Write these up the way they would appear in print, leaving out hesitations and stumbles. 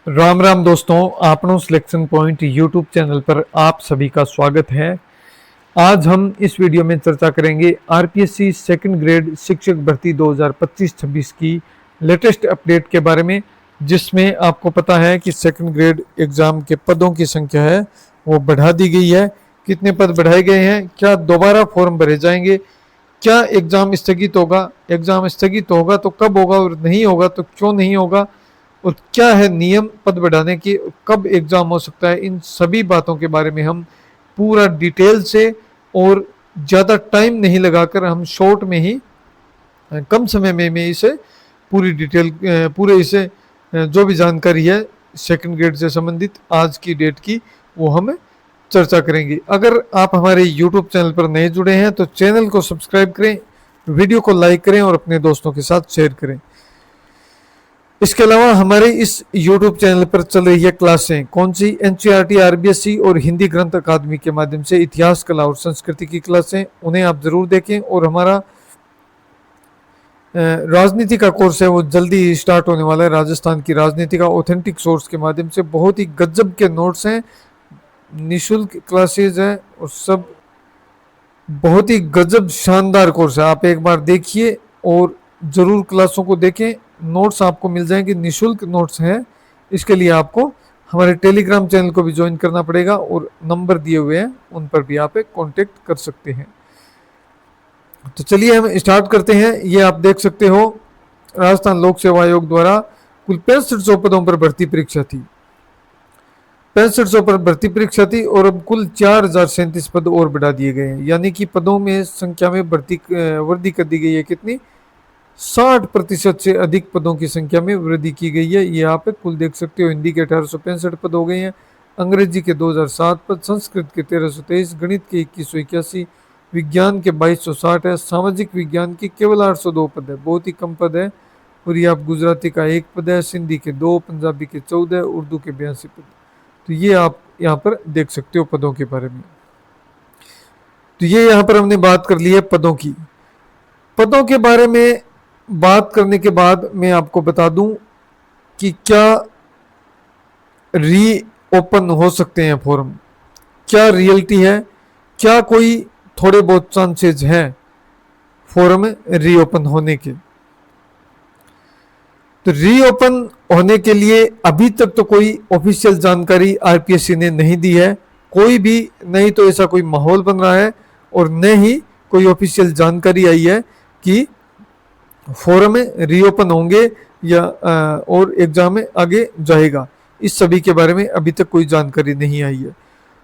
राम राम दोस्तों, आपनों selection point YouTube channel पर आप सभी का स्वागत है। आज हम इस वीडियो में चर्चा करेंगे आरपीएससी सेकंड ग्रेड शिक्षक भर्ती 2025-26 की लेटेस्ट अपडेट के बारे में, जिसमें आपको पता है कि सेकंड ग्रेड एग्ज़ाम के पदों की संख्या है वो बढ़ा दी गई है। कितने पद बढ़ाए गए हैं, क्या दोबारा फॉर्म भरे जाएंगे, क्या एग्ज़ाम स्थगित होगा, एग्ज़ाम स्थगित होगा तो कब होगा और नहीं होगा तो क्यों नहीं होगा, और क्या है नियम पद बढ़ाने की, कब एग्ज़ाम हो सकता है, इन सभी बातों के बारे में हम पूरा डिटेल से और ज़्यादा टाइम नहीं लगाकर हम शॉर्ट में ही कम समय में मैं इसे पूरी डिटेल पूरे इसे जो भी जानकारी है सेकंड ग्रेड से संबंधित आज की डेट की वो हम चर्चा करेंगे। अगर आप हमारे YouTube चैनल पर नए जुड़े हैं तो चैनल को सब्सक्राइब करें, वीडियो को लाइक करें और अपने दोस्तों के साथ शेयर करें। इसके अलावा हमारे इस YouTube चैनल पर चल रही है क्लासें कौन सी, एनसीईआरटी, आरबीएससी और हिंदी ग्रंथ अकादमी के माध्यम से इतिहास, कला और संस्कृति की क्लासें, उन्हें आप जरूर देखें। और हमारा राजनीति का कोर्स है वो जल्दी स्टार्ट होने वाला है। राजस्थान की राजनीति का ऑथेंटिक सोर्स के माध्यम से बहुत ही गजब के नोट्स हैं, निःशुल्क क्लासेज हैं और सब बहुत ही गजब शानदार कोर्स है। आप एक बार देखिए और ज़रूर क्लासों को देखें, नोट्स आपको मिल जाएंगे, निःशुल्क नोट्स हैं। इसके लिए आपको हमारे टेलीग्राम चैनल को भी ज्वाइन करना पड़ेगा और नंबर दिए हुए हैं उन पर भी आप कांटेक्ट कर सकते हैं। तो चलिए हम स्टार्ट करते हैं। ये आप देख सकते हो राजस्थान लोक सेवा आयोग द्वारा कुल 6500 पदों पर भर्ती परीक्षा थी, 6500 पर भर्ती परीक्षा थी और अब कुल 4037 पद और बढ़ा दिए गए हैं, यानी कि पदों में संख्या में वृद्धि कर दी गई है। कितनी? 60% से अधिक पदों की संख्या में वृद्धि की गई है। ये आप कुल देख सकते हो। हिंदी के 1865 पद हो गए हैं, अंग्रेजी के 2007 पद, संस्कृत के 1323, गणित के 2181, विज्ञान के 2260 है, सामाजिक विज्ञान की केवल 802 पद है, बहुत ही कम पद है। और ये आप गुजराती का 1 पद है, सिंधी के 2, पंजाबी के 14, उर्दू के 82 पद। तो ये आप यहाँ पर देख सकते हो पदों के बारे में। तो ये यहाँ पर हमने बात कर ली है पदों की। पदों के बारे में बात करने के बाद मैं आपको बता दूं कि क्या री ओपन हो सकते हैं फॉर्म, क्या रियलिटी है, क्या कोई थोड़े बहुत चांसेस हैं फॉर्म रीओपन होने के। तो रीओपन होने के लिए अभी तक तो कोई ऑफिशियल जानकारी आरपीएससी ने नहीं दी है, कोई भी नहीं तो ऐसा कोई माहौल बन रहा है और न ही कोई ऑफिशियल जानकारी आई है कि फॉर्म रीओपन होंगे या और एग्जाम में आगे जाएगा। इस सभी के बारे में अभी तक कोई जानकारी नहीं आई है।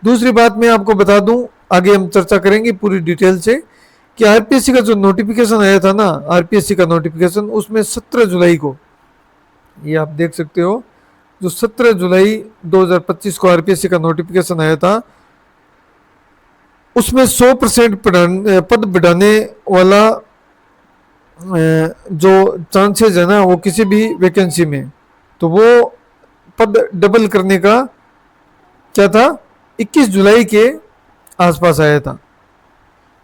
दूसरी बात मैं आपको बता दूं, आगे हम चर्चा करेंगे पूरी डिटेल से कि आरपीएससी का जो नोटिफिकेशन आया था ना, आरपीएससी का नोटिफिकेशन, उसमें 17 जुलाई को, ये आप देख सकते हो, जो 17 जुलाई 2025 को आरपीएससी का नोटिफिकेशन आया था, उसमें 100% पद बढ़ाने वाला जो चांसेस है ना वो किसी भी वैकेंसी में, तो वो पद डबल करने का क्या था, 21 जुलाई के आसपास आया था,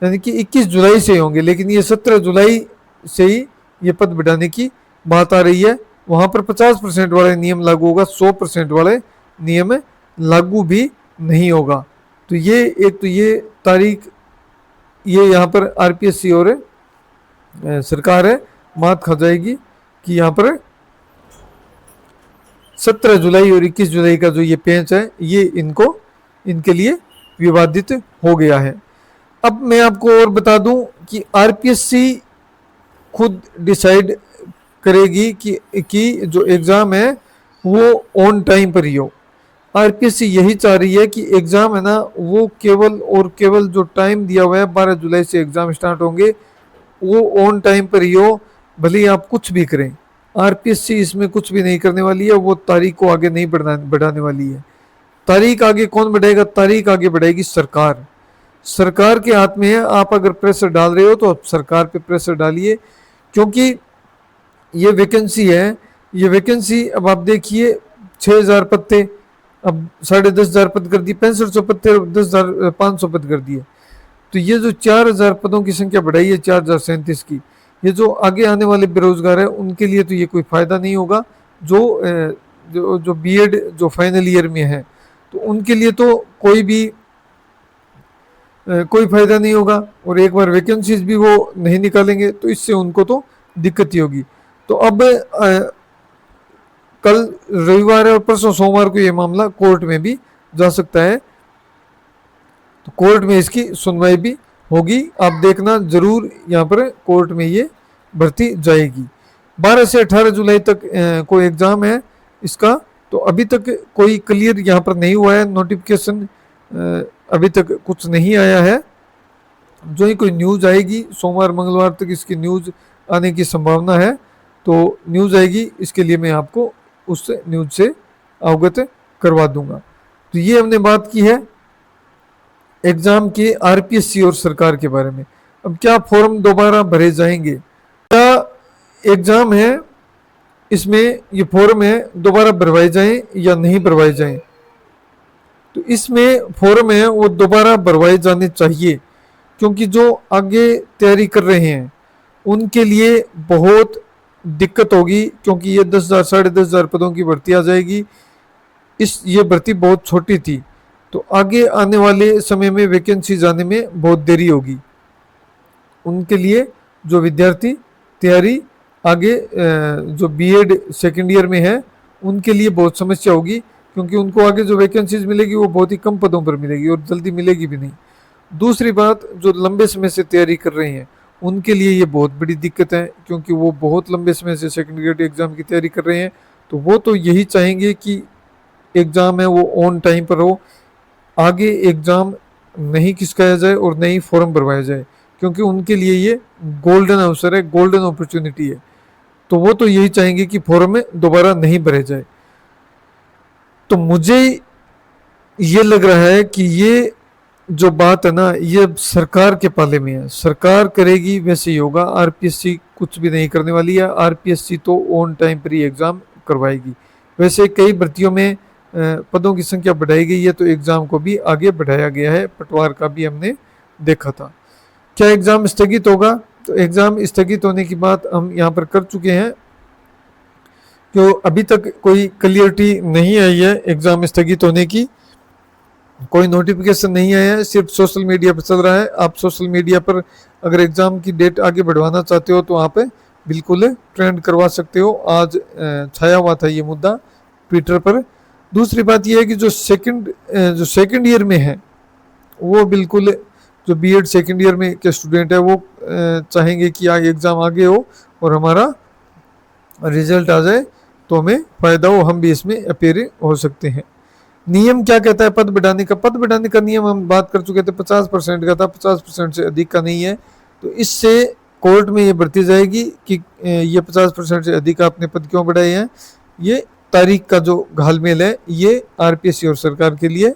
यानी कि 21 जुलाई से होंगे। लेकिन ये 17 जुलाई से ही ये पद बढ़ाने की बात आ रही है। वहाँ पर 50% वाले नियम लागू होगा, 100% वाले नियम लागू भी नहीं होगा। तो ये एक तो ये तारीख, ये यहाँ पर आरपीएससी और सरकार है मात खा जाएगी कि यहाँ पर 17 जुलाई और 21 जुलाई का जो ये पेंच है ये इनके लिए विवादित हो गया है। अब मैं आपको और बता दूं कि आरपीएससी खुद डिसाइड करेगी कि जो एग्ज़ाम है वो ऑन टाइम पर ही हो। आरपीएससी यही चाह रही है कि एग्ज़ाम है ना वो केवल और केवल जो टाइम दिया हुआ है 12 जुलाई से एग्ज़ाम स्टार्ट होंगे वो ऑन टाइम पर ही हो, भले ही आप कुछ भी करें। आरपीएससी इसमें कुछ भी नहीं करने वाली है, वो तारीख को आगे नहीं बढ़ाने वाली है। तारीख आगे कौन बढ़ाएगा? तारीख आगे बढ़ाएगी सरकार। सरकार के हाथ में है। आप अगर प्रेशर डाल रहे हो तो सरकार पे प्रेशर डालिए, क्योंकि ये वैकेंसी है, ये वैकेंसी अब आप देखिए 6000 पद थे, अब 10,500 पद कर दिए, 6500 पद थे, 10,500 पद कर दिए। तो ये जो 4000 पदों की संख्या बढ़ाई है 4037 की, ये जो आगे आने वाले बेरोजगार है उनके लिए तो ये कोई फायदा नहीं होगा। जो जो जो बीएड जो फाइनल ईयर में है, तो उनके लिए तो कोई फायदा नहीं होगा, और एक बार वैकेंसीज भी वो नहीं निकालेंगे तो इससे उनको तो दिक्कत ही होगी। तो अब कल रविवार है और परसों सोमवार को ये मामला कोर्ट में भी जा सकता है, तो कोर्ट में इसकी सुनवाई भी होगी। आप देखना जरूर, यहाँ पर कोर्ट में ये भर्ती जाएगी। 12 से 18 जुलाई तक कोई एग्ज़ाम है इसका, तो अभी तक कोई क्लियर यहाँ पर नहीं हुआ है, नोटिफिकेशन अभी तक कुछ नहीं आया है। जो ही कोई न्यूज़ आएगी सोमवार मंगलवार तक इसकी न्यूज़ आने की संभावना है, तो न्यूज़ आएगी, इसके लिए मैं आपको उस न्यूज़ से अवगत करवा दूंगा। तो ये हमने बात की है एग्ज़ाम के आरपीएससी और सरकार के बारे में। अब क्या फॉर्म दोबारा भरे जाएंगे, क्या एग्ज़ाम है इसमें ये फॉर्म है दोबारा भरवाए जाएं या नहीं भरवाए जाएं? तो इसमें फॉर्म है वो दोबारा भरवाए जाने चाहिए, क्योंकि जो आगे तैयारी कर रहे हैं उनके लिए बहुत दिक्कत होगी, क्योंकि ये 10,000 10,500 पदों की भर्ती आ जाएगी। ये भर्ती बहुत छोटी थी, तो आगे आने वाले समय में वैकेंसी जाने में बहुत देरी होगी। उनके लिए जो विद्यार्थी तैयारी आगे जो बीएड सेकेंड ईयर में है उनके लिए बहुत समस्या होगी, क्योंकि उनको आगे जो वैकेंसीज मिलेगी वो बहुत ही कम पदों पर मिलेगी और जल्दी मिलेगी भी नहीं। दूसरी बात, जो लंबे समय से तैयारी कर रहे हैं उनके लिए ये बहुत बड़ी दिक्कत है, क्योंकि वो बहुत लंबे समय से सेकेंड ग्रेड एग्ज़ाम की तैयारी कर रहे हैं, तो वो तो यही चाहेंगे कि एग्ज़ाम है वो ऑन टाइम पर हो, आगे एग्ज़ाम नहीं खिसकाया जाए और नहीं फॉर्म भरवाया जाए, क्योंकि उनके लिए ये गोल्डन अवसर है, गोल्डन अपॉर्चुनिटी है। तो वो तो यही चाहेंगे कि फॉर्म में दोबारा नहीं भरे जाए। तो मुझे ये लग रहा है कि ये जो बात है ना, ये सरकार के पाले में है, सरकार करेगी वैसे ही होगा। आरपीएससी कुछ भी नहीं करने वाली है, आरपीएससी तो ऑन टाइम पर ही एग्ज़ाम करवाएगी। वैसे कई भर्तियों में पदों की संख्या बढ़ाई गई है, तो एग्ज़ाम को भी आगे बढ़ाया गया है, पटवार का भी हमने देखा था। क्या एग्ज़ाम स्थगित होगा? तो एग्ज़ाम स्थगित होने की बात हम यहाँ पर कर चुके हैं, क्यों अभी तक कोई क्लियरिटी नहीं आई है एग्ज़ाम स्थगित होने की, कोई नोटिफिकेशन नहीं आया है, सिर्फ सोशल मीडिया पर चल रहा है। आप सोशल मीडिया पर अगर एग्ज़ाम की डेट आगे बढ़वाना चाहते हो तो वहाँ पे बिल्कुल ट्रेंड करवा सकते हो। आज छाया हुआ था ये मुद्दा ट्विटर पर। दूसरी बात यह है कि जो सेकंड ईयर में है वो बिल्कुल, जो बीएड सेकंड ईयर में के स्टूडेंट है वो चाहेंगे कि आगे एग्ज़ाम आगे हो और हमारा रिजल्ट आ जाए तो हमें फ़ायदा हो, हम भी इसमें अपेयर हो सकते हैं। नियम क्या कहता है पद बढ़ाने का? पद बढ़ाने का नियम हम बात कर चुके थे, 50% का था, 50% से अधिक का नहीं है। तो इससे कोर्ट में ये बढ़ती जाएगी कि ये 50% से अधिक आपने पद क्यों बढ़ाए हैं। ये तारीख का जो घालमेल है ये आरपीएससी और सरकार के लिए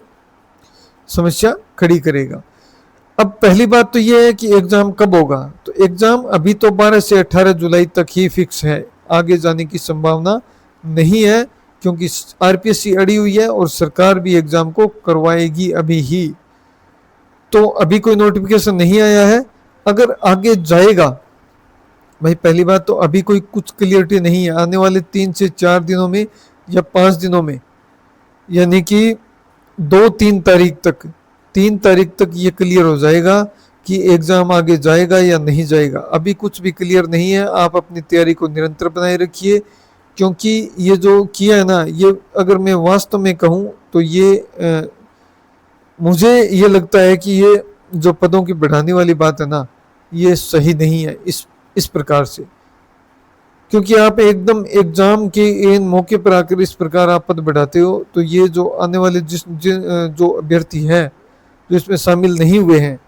समस्या खड़ी करेगा। अब पहली बात तो ये है कि एग्ज़ाम कब होगा। तो एग्ज़ाम अभी तो 12 से 18 जुलाई तक ही फिक्स है, आगे जाने की संभावना नहीं है, क्योंकि आरपीएससी अड़ी हुई है और सरकार भी एग्ज़ाम को करवाएगी अभी ही। तो अभी कोई नोटिफिकेशन नहीं आया है। अगर आगे जाएगा, भाई पहली बात तो अभी कोई कुछ क्लियरिटी नहीं है, आने वाले 3 से 4 दिनों में या 5 दिनों में, यानी कि 2-3 तारीख तक, 3 तारीख तक ये क्लियर हो जाएगा कि एग्ज़ाम आगे जाएगा या नहीं जाएगा। अभी कुछ भी क्लियर नहीं है। आप अपनी तैयारी को निरंतर बनाए रखिए, क्योंकि ये जो किया है ना, ये अगर मैं वास्तव में कहूँ तो ये मुझे ये लगता है कि ये जो पदों की बढ़ाने वाली बात है ना, ये सही नहीं है इस प्रकार से, क्योंकि आप एकदम एग्ज़ाम के इन मौके पर आकर इस प्रकार आप पद बढ़ाते हो, तो ये जो आने वाले जो अभ्यर्थी हैं जो इसमें शामिल नहीं हुए हैं,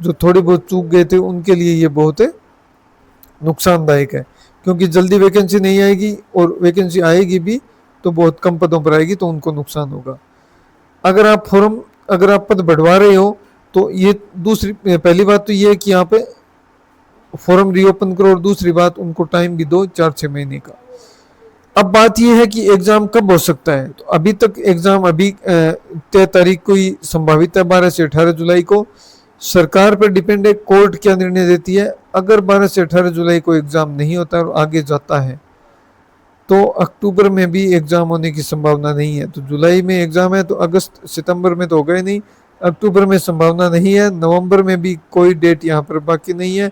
जो थोड़े बहुत चूक गए थे, उनके लिए ये बहुत नुकसानदायक है, क्योंकि जल्दी वैकेंसी नहीं आएगी और वैकेंसी आएगी भी तो बहुत कम पदों पर आएगी, तो उनको नुकसान होगा। अगर आप पद बढ़वा रहे हो तो ये पहली बात तो ये है कि यहाँ पे फॉर्म रीओपन करो, और दूसरी बात उनको टाइम भी दो 4-6 महीने का। अब बात यह है कि एग्ज़ाम कब हो सकता है। तो अभी तक एग्ज़ाम अभी 13 तारीख को ही संभावित है, 12 से 18 जुलाई को। सरकार पर डिपेंड है कोर्ट क्या निर्णय देती है। अगर 12 से 18 जुलाई को एग्ज़ाम नहीं होता और आगे जाता है तो अक्टूबर में भी एग्ज़ाम होने की संभावना नहीं है। तो जुलाई में एग्ज़ाम है तो अगस्त सितंबर में तो हो गए नहीं, अक्टूबर में संभावना नहीं है, नवंबर में भी कोई डेट यहाँ पर बाकी नहीं है,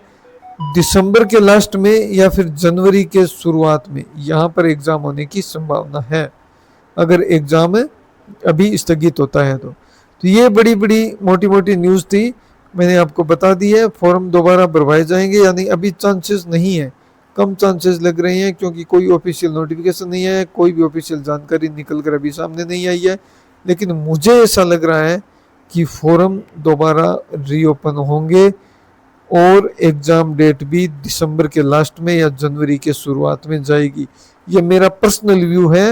दिसंबर के लास्ट में या फिर जनवरी के शुरुआत में यहाँ पर एग्ज़ाम होने की संभावना है, अगर एग्ज़ाम अभी स्थगित होता है तो ये बड़ी बड़ी मोटी मोटी न्यूज़ थी, मैंने आपको बता दी है। फॉर्म दोबारा भरवाए जाएंगे यानी अभी चांसेस नहीं है, कम चांसेस लग रहे हैं, क्योंकि कोई ऑफिशियल नोटिफिकेशन नहीं है, कोई भी ऑफिशियल जानकारी निकल कर अभी सामने नहीं आई है। लेकिन मुझे ऐसा लग रहा है कि फॉर्म दोबारा रीओपन होंगे और एग्ज़ाम डेट भी दिसंबर के लास्ट में या जनवरी के शुरुआत में जाएगी। ये मेरा पर्सनल व्यू है।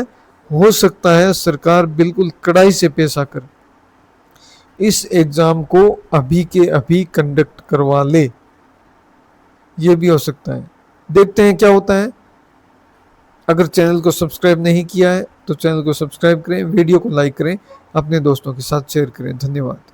हो सकता है सरकार बिल्कुल कड़ाई से पेश आकर इस एग्ज़ाम को अभी के अभी कंडक्ट करवा ले, ये भी हो सकता है। देखते हैं क्या होता है। अगर चैनल को सब्सक्राइब नहीं किया है तो चैनल को सब्सक्राइब करें, वीडियो को लाइक करें, अपने दोस्तों के साथ शेयर करें। धन्यवाद।